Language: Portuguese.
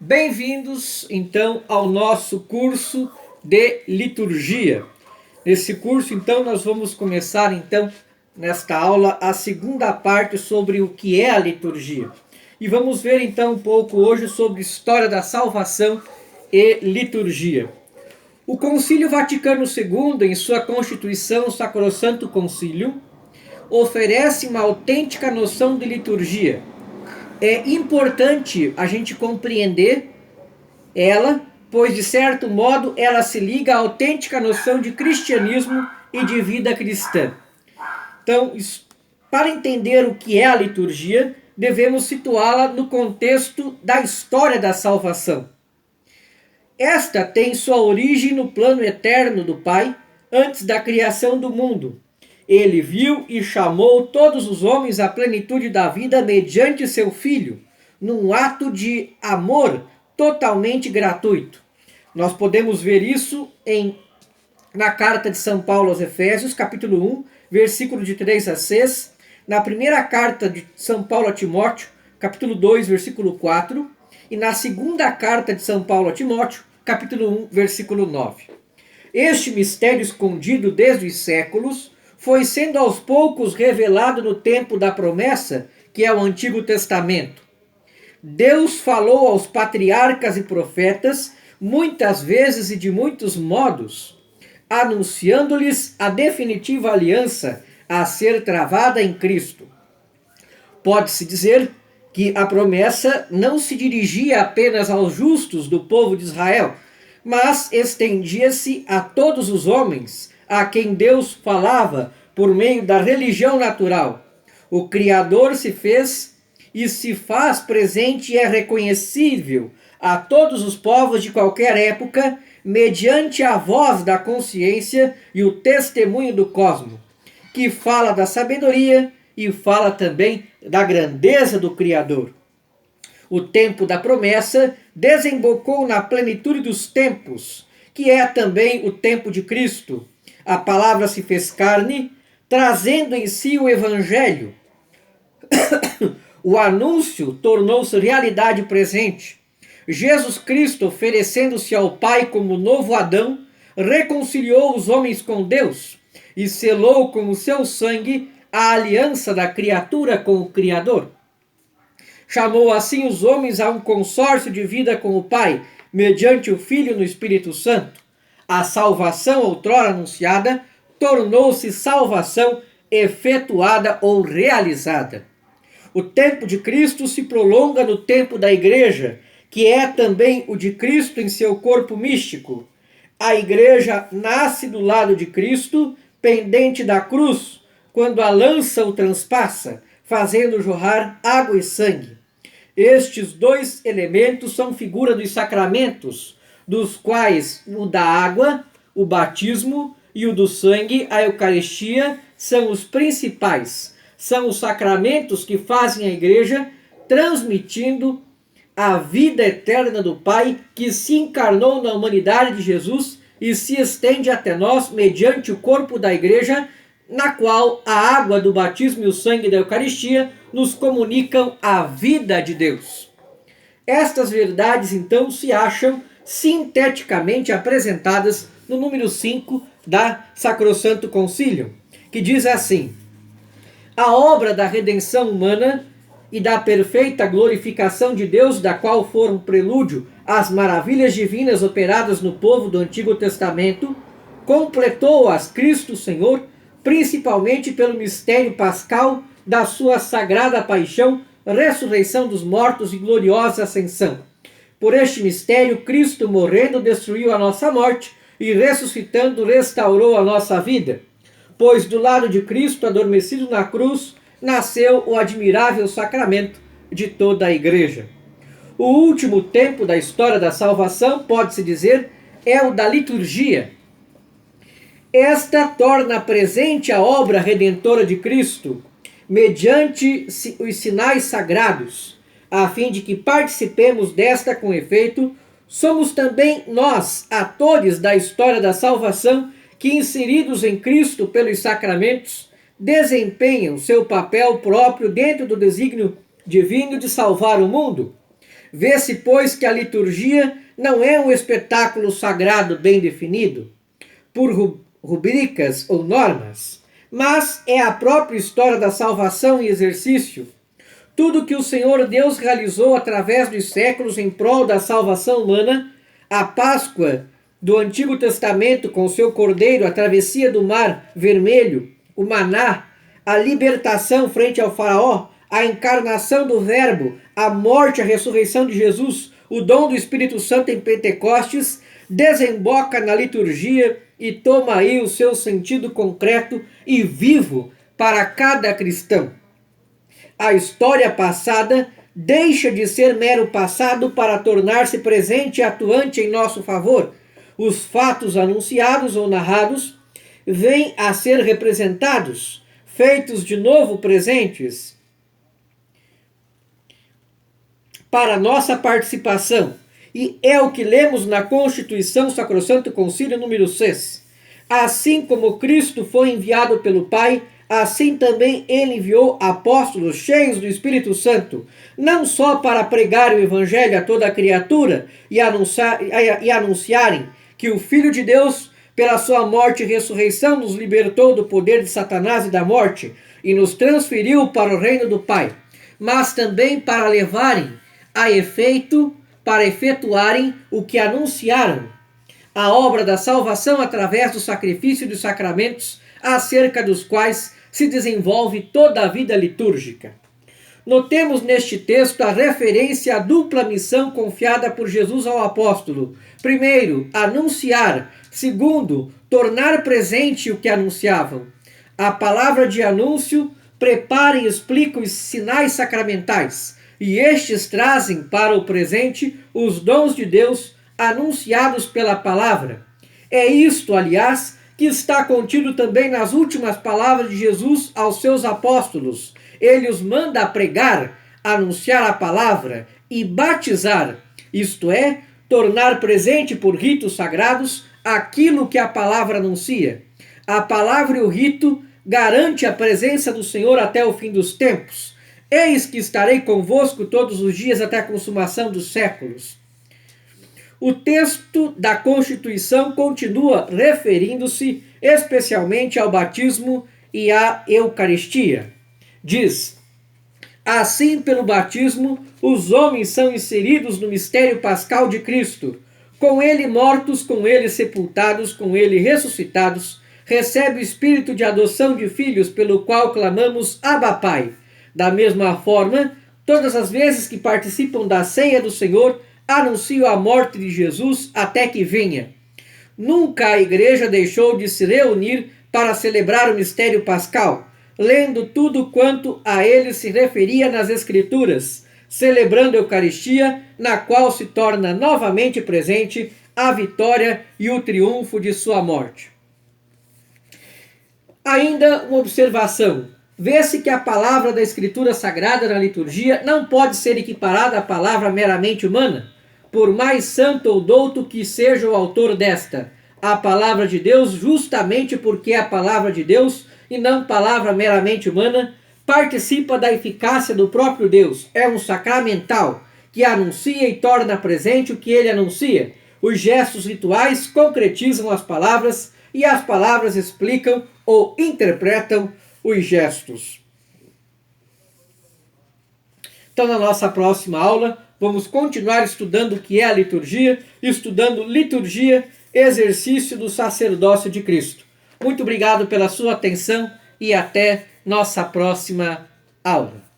Bem-vindos, então, ao nosso curso de liturgia. Nesse curso, então, nós vamos começar, então, nesta aula, a segunda parte sobre o que é a liturgia. E vamos ver, então, um pouco hoje sobre história da salvação e liturgia. O Concílio Vaticano II, em sua Constituição Sacrosanto Concilium, oferece uma autêntica noção de liturgia. É importante a gente compreender ela, pois de certo modo ela se liga à autêntica noção de cristianismo e de vida cristã. Então, para entender o que é a liturgia, devemos situá-la no contexto da história da salvação. Esta tem sua origem no plano eterno do Pai, antes da criação do mundo. Ele viu e chamou todos os homens à plenitude da vida mediante seu Filho, num ato de amor totalmente gratuito. Nós podemos ver isso na carta de São Paulo aos Efésios, capítulo 1, versículo de 3 a 6, na primeira carta de São Paulo a Timóteo, capítulo 2, versículo 4, e na segunda carta de São Paulo a Timóteo, capítulo 1, versículo 9. Este mistério escondido desde os séculos foi sendo aos poucos revelado no tempo da promessa, que é o Antigo Testamento. Deus falou aos patriarcas e profetas, muitas vezes e de muitos modos, anunciando-lhes a definitiva aliança a ser travada em Cristo. Pode-se dizer que a promessa não se dirigia apenas aos justos do povo de Israel, mas estendia-se a todos os homens a quem Deus falava por meio da religião natural. O Criador se fez e se faz presente e é reconhecível a todos os povos de qualquer época, mediante a voz da consciência e o testemunho do cosmo, que fala da sabedoria e fala também da grandeza do Criador. O tempo da promessa desembocou na plenitude dos tempos, que é também o tempo de Cristo. A palavra se fez carne, trazendo em si o Evangelho. O anúncio tornou-se realidade presente. Jesus Cristo, oferecendo-se ao Pai como novo Adão, reconciliou os homens com Deus e selou com o seu sangue a aliança da criatura com o Criador. Chamou assim os homens a um consórcio de vida com o Pai, mediante o Filho no Espírito Santo. A salvação outrora anunciada tornou-se salvação efetuada ou realizada. O tempo de Cristo se prolonga no tempo da Igreja, que é também o de Cristo em seu corpo místico. A Igreja nasce do lado de Cristo, pendente da cruz, quando a lança o transpassa, fazendo jorrar água e sangue. Estes dois elementos são figura dos sacramentos, dos quais o da água, o batismo, e o do sangue, a Eucaristia, são os principais. São os sacramentos que fazem a Igreja transmitindo a vida eterna do Pai, que se encarnou na humanidade de Jesus e se estende até nós mediante o corpo da Igreja, na qual a água do batismo e o sangue da Eucaristia nos comunicam a vida de Deus. Estas verdades, então, se acham sinteticamente apresentadas no número 5 da Sacrosanto Concilium, que diz assim: a obra da redenção humana e da perfeita glorificação de Deus, da qual foram prelúdio as maravilhas divinas operadas no povo do Antigo Testamento, completou-as Cristo Senhor, principalmente pelo mistério pascal da sua sagrada paixão, ressurreição dos mortos e gloriosa ascensão. Por este mistério, Cristo, morrendo, destruiu a nossa morte e, ressuscitando, restaurou a nossa vida. Pois do lado de Cristo, adormecido na cruz, nasceu o admirável sacramento de toda a Igreja. O último tempo da história da salvação, pode-se dizer, é o da liturgia. Esta torna presente a obra redentora de Cristo, mediante os sinais sagrados, a fim de que participemos desta com efeito. Somos também nós, atores da história da salvação, que, inseridos em Cristo pelos sacramentos, desempenham seu papel próprio dentro do desígnio divino de salvar o mundo. Vê-se, pois, que a liturgia não é um espetáculo sagrado bem definido, por rubricas ou normas, mas é a própria história da salvação e exercício. Tudo que o Senhor Deus realizou através dos séculos em prol da salvação humana, a Páscoa do Antigo Testamento com seu cordeiro, a travessia do Mar Vermelho, o maná, a libertação frente ao faraó, a encarnação do Verbo, a morte, a ressurreição de Jesus, o dom do Espírito Santo em Pentecostes, desemboca na liturgia e toma aí o seu sentido concreto e vivo para cada cristão. A história passada deixa de ser mero passado para tornar-se presente e atuante em nosso favor. Os fatos anunciados ou narrados vêm a ser representados, feitos de novo presentes para nossa participação. E é o que lemos na Constituição Sacrosanto Concílio número 6. Assim como Cristo foi enviado pelo Pai, assim também ele enviou apóstolos cheios do Espírito Santo, não só para pregar o Evangelho a toda a criatura e anunciarem que o Filho de Deus, pela sua morte e ressurreição, nos libertou do poder de Satanás e da morte e nos transferiu para o reino do Pai, mas também para levarem a efeito, para efetuarem o que anunciaram, a obra da salvação através do sacrifício dos sacramentos, acerca dos quais se desenvolve toda a vida litúrgica. Notemos neste texto a referência à dupla missão confiada por Jesus ao apóstolo. Primeiro, anunciar. Segundo, tornar presente o que anunciavam. A palavra de anúncio prepara e explica os sinais sacramentais, e estes trazem para o presente os dons de Deus anunciados pela palavra. É isto, aliás, que está contido também nas últimas palavras de Jesus aos seus apóstolos. Ele os manda a pregar, anunciar a palavra e batizar, isto é, tornar presente por ritos sagrados aquilo que a palavra anuncia. A palavra e o rito garante a presença do Senhor até o fim dos tempos. Eis que estarei convosco todos os dias até a consumação dos séculos. O texto da Constituição continua referindo-se especialmente ao batismo e à Eucaristia. Diz: assim, pelo batismo, os homens são inseridos no mistério pascal de Cristo. Com ele mortos, com ele sepultados, com ele ressuscitados, recebe o espírito de adoção de filhos, pelo qual clamamos Abba Pai. Da mesma forma, todas as vezes que participam da ceia do Senhor, anunciam a morte de Jesus até que venha. Nunca a igreja deixou de se reunir para celebrar o mistério pascal, lendo tudo quanto a ele se referia nas Escrituras, celebrando a Eucaristia, na qual se torna novamente presente a vitória e o triunfo de sua morte. Ainda uma observação. Vê-se que a palavra da Escritura Sagrada na liturgia não pode ser equiparada à palavra meramente humana, por mais santo ou douto que seja o autor desta. A palavra de Deus, justamente porque é a palavra de Deus e não palavra meramente humana, participa da eficácia do próprio Deus. É um sacramental que anuncia e torna presente o que ele anuncia. Os gestos rituais concretizam as palavras e as palavras explicam ou interpretam os gestos. Então, na nossa próxima aula, vamos continuar estudando o que é a liturgia, estudando liturgia, exercício do sacerdócio de Cristo. Muito obrigado pela sua atenção e até nossa próxima aula.